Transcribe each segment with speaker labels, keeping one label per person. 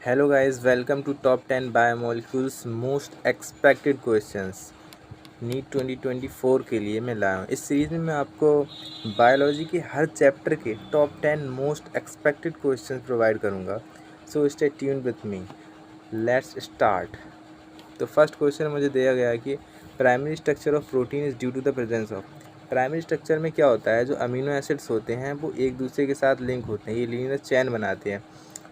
Speaker 1: Hello guys, welcome to top 10 biomolecules most expected questions. NEET 2024 के लिए मैं लाया हूँ। इस सीरीज़ में मैं आपको बायोलॉजी के हर चैप्टर के top 10 most expected questions provide करूँगा। So stay tune with me. Let's start. तो फर्स्ट क्वेश्चन मुझे दिया गया है कि primary structure of protein is due to the presence of. Primary structure में क्या होता है, जो अमीनो एसिड्स होते हैं वो एक दूसरे के साथ लिंक होते हैं, ये लीनियर चेन बनाते हैं।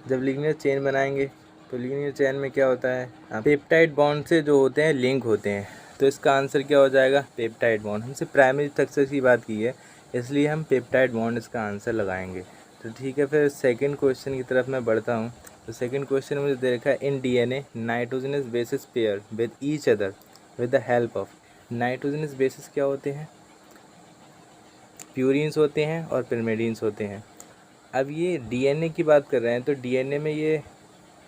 Speaker 1: जब लीनियर चेन बनाएंगे तो लीनियर चेन में क्या होता है, पेप्टाइड बॉन्ड से जो होते हैं लिंक होते हैं। तो इसका आंसर क्या हो जाएगा, पेप्टाइड बॉन्ड। हमसे प्राइमरी स्ट्रक्चर की बात की है इसलिए हम पेप्टाइड बॉन्ड इसका आंसर लगाएंगे। तो ठीक है, फिर सेकंड क्वेश्चन की तरफ मैं बढ़ता हूँ। तो सेकंड क्वेश्चन मुझे दे रखा है, in DNA nitrogenous bases pair with each other with the help of. Nitrogenous bases क्या होते हैं, प्यूरिन्स होते हैं और पिरिमिडीन्स होते हैं। अब ये डीएनए की बात कर रहे हैं तो डीएनए में ये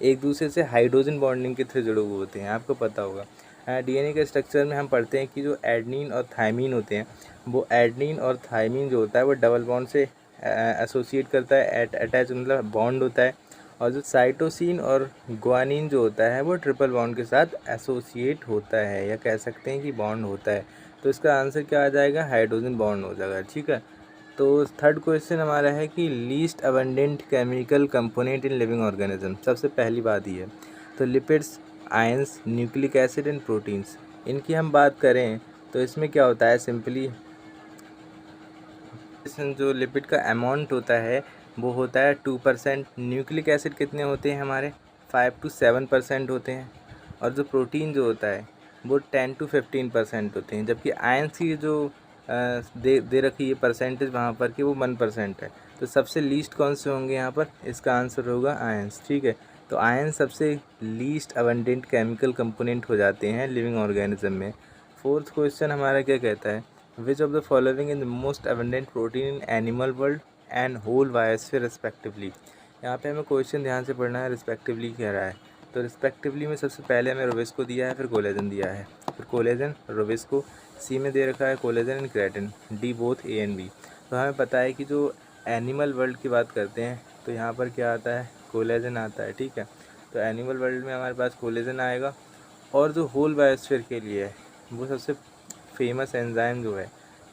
Speaker 1: एक दूसरे से हाइड्रोजन बॉन्डिंग के थ्रू जुड़े हुए होते हैं, आपको पता होगा। डीएनए के स्ट्रक्चर में हम पढ़ते हैं कि जो एडनिन और थायमीन होते हैं, वो एडनिन और थायमीन जो होता है वो डबल बॉन्ड से एसोसिएट करता है, अटैच मतलब बॉन्ड होता है। और जो साइटोसिन और ग्वानिन जो होता है वो ट्रिपल बॉन्ड के साथ एसोसिएट होता है, या कह सकते हैं कि बॉन्ड होता है। तो इसका आंसर क्या आ जाएगा, हाइड्रोजन बॉन्ड हो जाएगा। ठीक है, तो थर्ड क्वेश्चन हमारा है कि least abundant chemical component in living organism. सबसे पहली बात ही है तो lipids, ions, nucleic acid and proteins, इनकी हम बात करें तो इसमें क्या होता है, सिंपली जो लिपिड का अमाउंट होता है वो होता है 2%। न्यूक्लिक एसिड कितने होते हैं हमारे, 5 to 7% होते हैं। और जो प्रोटीन जो होता है वो 10 to 15% होते हैं। जबकि आयंस की जो दे रखी है परसेंटेज वहाँ पर कि वो 1% है। तो सबसे लीस्ट कौन से होंगे यहाँ पर, इसका आंसर होगा आयंस। ठीक है, तो आयंस सबसे लीस्ट अबंडेंट केमिकल कंपोनेंट हो जाते हैं लिविंग ऑर्गेनिज्म में। फोर्थ क्वेश्चन हमारा क्या कहता है, which of the following in the most abundant protein in animal world and whole biosphere respectively. यहाँ पे हमें क्वेश्चन ध्यान से पढ़ना है, रिस्पेक्टिवली कह रहा है। तो रिस्पेक्टिवली में सबसे पहले हमें रोबिस्को दिया है, फिर कोलेजन दिया है, फिर कोलेजन, रोबिस्को। सी में दे रखा है collagen and keratin, D both A and B. तो हमें पता है कि जो एनिमल वर्ल्ड की बात करते हैं तो यहाँ पर क्या आता है, कोलेजन आता है। ठीक है, तो एनिमल वर्ल्ड में हमारे पास कोलेजन आएगा। और जो होल बायोस्फीयर के लिए है वो सबसे फेमस एंजाइम जो है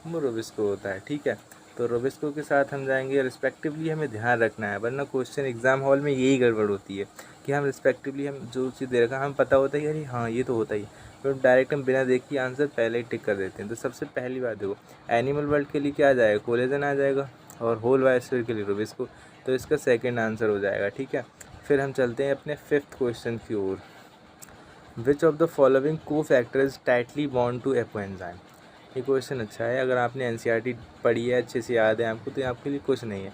Speaker 1: वो रोबिस्को होता है। ठीक है, तो रोबिस्को के साथ हम जाएंगे। रिस्पेक्टिवली हमें ध्यान रखना है, वरना क्वेश्चन एग्जाम हॉल में यही गड़बड़ होती है कि हम रिस्पेक्टिवली हम जो चीज़ दे रखा है हमें पता होता है कि अरे हाँ ये तो होता ही, तो डायरेक्ट हम बिना देखे आंसर पहले ही टिक कर देते हैं। तो सबसे पहली बात देखो, एनिमल वर्ल्ड के लिए क्या आ जाएगा, कोलेजन आ जाएगा, और होल बायोस्फीयर के लिए रोबिस्को। तो इसका सेकेंड आंसर हो जाएगा। ठीक है, फिर हम चलते हैं अपने फिफ्थ क्वेश्चन की ओर। Which of the following cofactor is tightly bound to apoenzyme. ये क्वेश्चन अच्छा है, अगर आपने एनसीईआरटी पढ़ी है, अच्छे से याद है आपको, तो ये आपके लिए कुछ नहीं है।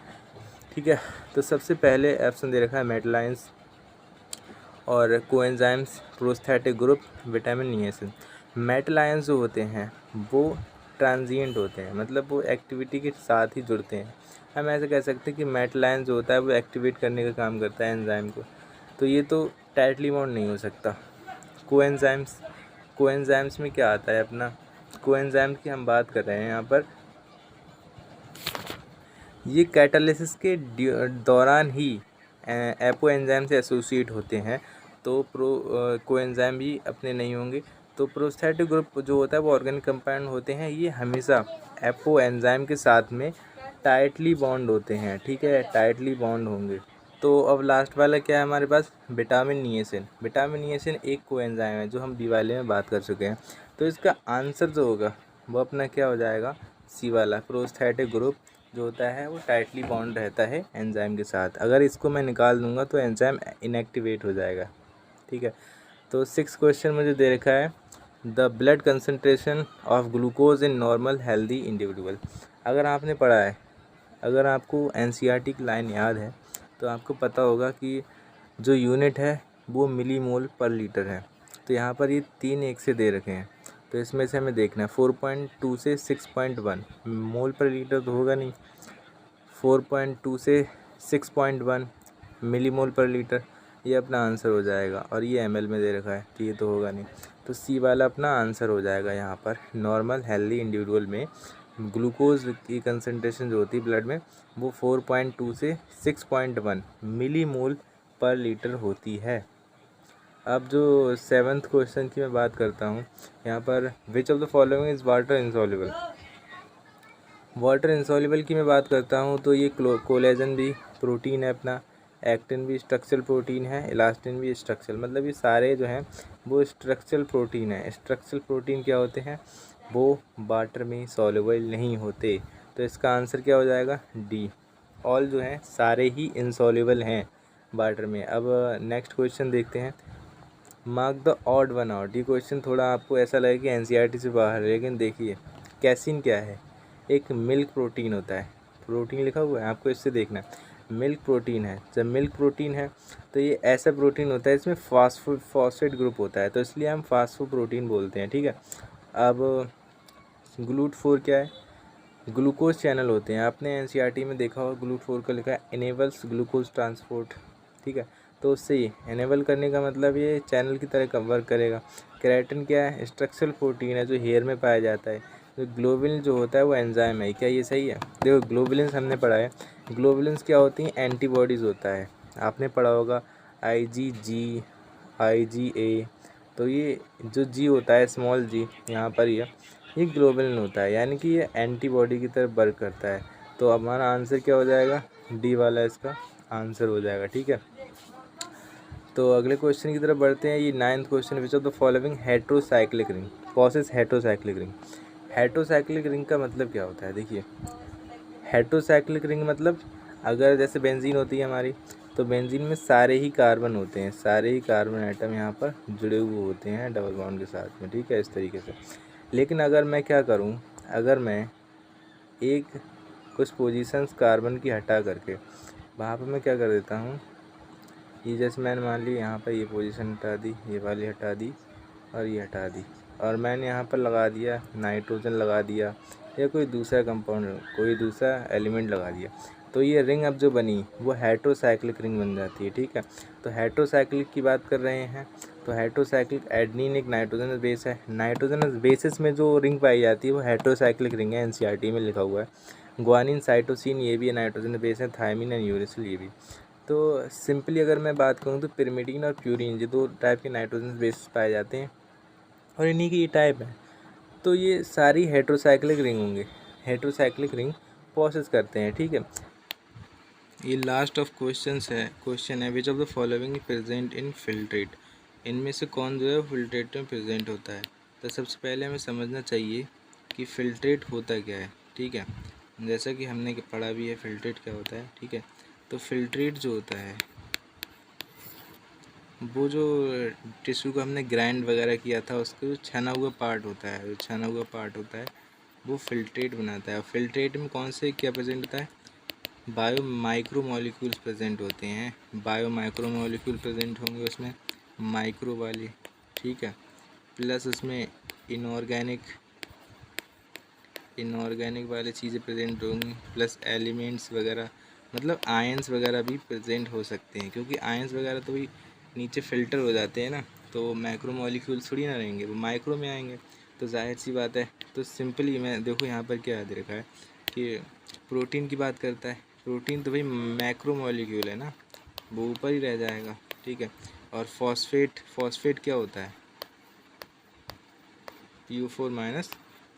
Speaker 1: ठीक है, तो सबसे पहले ऑप्शन दे रखा है मेटलाइंस और coenzymes, prosthetic group, vitamin niacin. Metal ions जो होते हैं वो ट्रांजिएंट होते हैं, मतलब वो एक्टिविटी के साथ ही जुड़ते हैं। हम ऐसे कह सकते हैं कि मेटलाइंस जो होता है वो एक्टिवेट करने का काम करता है एंजाइम को। तो ये तो टाइटली बॉन्ड नहीं हो सकता। कोएंजाइम्स, कोएंजाइम्स में क्या आता है अपना, कोएंजाइम की हम बात कर रहे हैं यहाँ पर, ये कैटालिसिस के दौरान ही एपो एंजाइम से एसोसिएट होते हैं। तो कोएंजाइम भी अपने नहीं होंगे। तो प्रोस्थेटिक ग्रुप जो होता है वो ऑर्गेनिक कंपाउंड होते हैं, ये हमेशा एपो एंजाइम के साथ में टाइटली बॉन्ड होते हैं। ठीक है, टाइटली बॉन्ड होंगे। तो अब लास्ट वाला क्या है हमारे पास, विटामिन नियासिन। विटामिन नियासिन एक कोएंजाइम है जो हम बी वाले में बात कर चुके हैं। तो इसका आंसर जो होगा वो अपना क्या हो जाएगा, सी वाला। प्रोस्थेटिक ग्रुप जो होता है वो टाइटली बॉन्ड रहता है एंजाइम के साथ। अगर इसको मैं निकाल दूंगा तो एंजाइम इनएक्टिवेट हो जाएगा। ठीक है, तो सिक्स क्वेश्चन मुझे दे रखा है, the blood concentration of glucose in normal healthy individual. अगर आपने पढ़ा है, अगर आपको एनसीईआरटी की लाइन याद है तो आपको पता होगा कि जो यूनिट है वो मिलीमोल पर लीटर है। तो यहाँ पर ये 3 एक से दे रखे हैं, तो इसमें से हमें देखना है 4.2 से 6.1। मोल पर लीटर तो होगा नहीं, 4.2 से 6.1 मिलीमोल पर लीटर, ये अपना आंसर हो जाएगा। और ये एमएल में दे रखा है तो ये तो होगा नहीं, तो सी वाला अपना आंसर हो जाएगा। यहाँ पर नॉर्मल हेल्दी इंडिविजुअल में ग्लूकोज की कंसनट्रेशन जो होती है ब्लड में वो 4.2 से 6.1 मिलीमोल पर लीटर होती है। अब जो 7th क्वेश्चन की मैं बात करता हूँ यहाँ पर, विच of the following is water insoluble. Water insoluble की मैं बात करता हूँ तो ये कोलेजन भी प्रोटीन है अपना, एक्टिन भी स्ट्रक्चरल प्रोटीन है, इलास्टिन भी स्ट्रक्चरल, मतलब ये सारे जो हैं वो स्ट्रक्चरल प्रोटीन है। स्ट्रक्चरल प्रोटीन क्या होते हैं, वो वाटर में सॉल्युबल नहीं होते। तो इसका आंसर क्या हो जाएगा, डी। ऑल जो हैं सारे ही इनसॉल्युबल हैं वाटर में। अब नेक्स्ट क्वेश्चन देखते हैं, mark the odd one out. ये क्वेश्चन थोड़ा आपको ऐसा लगे कि एनसीईआरटी से बाहर है, लेकिन देखिए कैसीन क्या है, एक मिल्क प्रोटीन होता है, प्रोटीन लिखा हुआ है आपको, इससे देखना मिल्क प्रोटीन है। जब मिल्क प्रोटीन है तो ये ऐसा प्रोटीन होता है इसमें फॉस्फेट ग्रुप होता है, तो इसलिए हम फास्फोप्रोटीन बोलते हैं, ठीक है। अब GLUT4 क्या है, ग्लूकोज चैनल होते हैं। आपने एनसीईआरटी में देखा होगा GLUT4 का लिखा है इनेबल्स ग्लूकोज ट्रांसपोर्ट, ठीक है। तो उससे ही इनेबल करने का मतलब ये चैनल की तरह वर्क करेगा। केराटिन क्या है, स्ट्रक्चरल प्रोटीन है जो हेयर में पाया जाता है। तो ग्लोबुलिन जो होता है वो एंजाइम है, क्या ये सही है। देखो ग्लोबुलिन्स हमने पढ़ा है, ग्लोबुलिन्स क्या होती हैं, एंटीबॉडीज़ होता है, आपने पढ़ा होगा IgG IgA। तो ये जो जी होता है स्मॉल जी यहाँ पर ये ग्लोबुलिन होता है, यानी कि ये एंटीबॉडी की तरह वर्क करता है। तो हमारा आंसर क्या हो जाएगा, डी वाला इसका आंसर हो जाएगा, ठीक है। तो अगले क्वेश्चन की तरफ बढ़ते हैं। ये 9th question, which of the following heterocyclic ring possesses heterocyclic ring. Heterocyclic ring का मतलब क्या होता है, देखिए हेट्रोसाइक्लिक रिंग मतलब अगर जैसे बेंजीन होती है हमारी, तो बेंजीन में सारे ही कार्बन होते हैं, सारे ही कार्बन आइटम यहाँ पर जुड़े हुए होते हैं डबल बॉन्ड के साथ में, ठीक है, इस तरीके से। लेकिन अगर मैं क्या करूँ, अगर मैं एक कुछ पोजीशंस कार्बन की हटा करके वहाँ पर मैं क्या कर देता हूँ, ये जैसे मैंने मान ली यहाँ पर ये पोजीशन हटा दी, ये वाली हटा दी और ये हटा दी, और मैंने यहाँ पर लगा दिया नाइट्रोजन लगा दिया या कोई दूसरा कंपाउंड, कोई दूसरा एलिमेंट लगा दिया, तो ये रिंग अब जो बनी वो हेट्रोसाइक्लिक रिंग बन जाती है, ठीक है। तो हेट्रोसाइक्लिक की बात कर रहे हैं, तो हेट्रोसाइक्लिक एडेनिन एक नाइट्रोजनस बेस है, नाइट्रोजनस बेसिस में जो रिंग पाई जाती है वो हेट्रोसाइक्लिक रिंग है, एनसीईआरटी में लिखा हुआ है। ग्वानिन साइटोसिन ये भी है नाइट्रोजन बेस है, थायमिन एंड यूरेसिल ये भी। तो सिंपली अगर मैं बात करूँ तो पिरिमिडीन और प्यूरिन ये दो टाइप के नाइट्रोजन बेस पाए जाते हैं और इन्हीं की ये टाइप है। तो ये सारी हेट्रोसाइक्लिक रिंग होंगे, हेट्रोसाइक्लिक रिंग प्रोसेस करते हैं, ठीक है। ये लास्ट ऑफ क्वेश्चन है, which of the following present in filtrate. इनमें से कौन जो है फिल्ट्रेट में प्रेजेंट होता है। तो सबसे पहले हमें समझना चाहिए कि फिल्ट्रेट होता क्या है, ठीक है। जैसा कि हमने पढ़ा भी है फिल्ट्रेट क्या होता है, ठीक है। तो फिल्ट्रेट जो होता है वो जो टिश्यू को हमने ग्राइंड वगैरह किया था उसका जो छना हुआ पार्ट होता है, जो छना हुआ पार्ट होता है वो फिल्ट्रेट बनाता है। और फिल्ट्रेट में कौन से क्या प्रेजेंट होता है, बायो माइक्रो मॉलिक्यूल्स प्रेजेंट होते हैं, बायो माइक्रो मॉलिक्यूल प्रेजेंट होंगे उसमें, माइक्रो वाले, ठीक है। प्लस उसमें इनऑर्गेनिक वाली चीज़ें प्रेजेंट होंगी, प्लस एलिमेंट्स वगैरह, मतलब आयंस वगैरह भी प्रेजेंट हो सकते हैं, क्योंकि आयंस वगैरह तो भी नीचे फ़िल्टर हो जाते हैं ना, तो मैक्रो मॉलिक्यूल्स थोड़ी ना रहेंगे, वो माइक्रो में आएंगे, तो जाहिर सी बात है। तो सिंपली मैं देखो यहाँ पर क्या दे रखा है कि प्रोटीन की बात करता है, प्रोटीन तो भाई मैक्रो मॉलिक्यूल है ना, वो ऊपर ही रह जाएगा, ठीक है। और फॉस्फेट क्या होता है, PO4-3,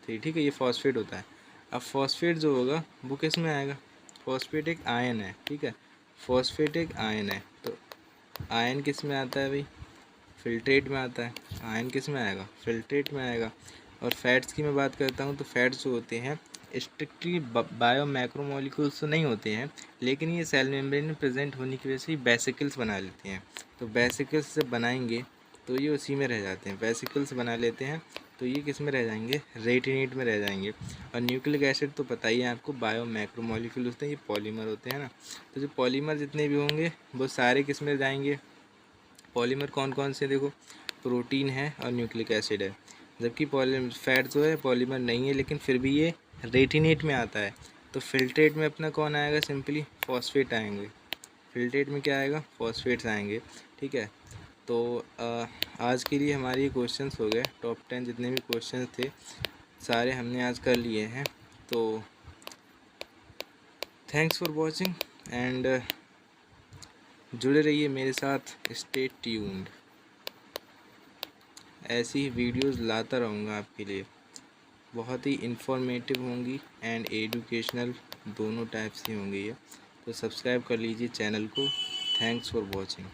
Speaker 1: ठीक है, ये फॉस्फेट होता है। अब फॉस्फेट जो होगा वो किस में आएगा, फॉस्फेट एक आयन है, ठीक है, फॉस्फेट एक आयन है। तो आयन किस में आता है भाई, फिल्ट्रेट में आता है। आयन किस में आएगा, फिल्ट्रेट में आएगा। और फैट्स की मैं बात करता हूँ तो फैट्स जो होते हैं स्ट्रिक्टली बायो मैक्रो मॉलिक्यूल्स तो नहीं होते हैं, लेकिन ये सेल मेम्ब्रेन में प्रेजेंट होने की वजह से वेसिकल्स बना लेते हैं। तो वेसिकल्स जब बनाएंगे तो ये उसी में रह जाते हैं, वेसिकल्स बना लेते हैं, तो ये किस में रह जाएंगे, रेटिनेट में रह जाएंगे। और न्यूक्लिक एसिड तो पता ही है आपको, बायो मैक्रो मॉलिक्यूल होते हैं, ये पॉलीमर होते हैं ना। तो जो पॉलीमर जितने भी होंगे वो सारे किस में जाएंगे, पॉलीमर कौन कौन से, देखो प्रोटीन है और न्यूक्लिक एसिड है। जबकि फैट जो है पॉलीमर नहीं है, लेकिन फिर भी ये रेटिनेट में आता है। तो फिल्ट्रेट में अपना कौन आएगा, सिंपली फॉस्फेट आएंगे, फिल्ट्रेट में क्या आएगा, फॉस्फेट्स आएंगे, ठीक है। तो आज के लिए हमारे ये क्वेश्चंस हो गए, टॉप 10 जितने भी क्वेश्चंस थे सारे हमने आज कर लिए हैं। तो थैंक्स फॉर वॉचिंग एंड जुड़े रहिए मेरे साथ, स्टे ट्यून्ड। ऐसी ही वीडियोस लाता रहूँगा आपके लिए, बहुत ही इंफॉर्मेटिव होंगी एंड एजुकेशनल, दोनों टाइप्स की होंगी ये। तो सब्सक्राइब कर लीजिए चैनल को। Thanks for watching.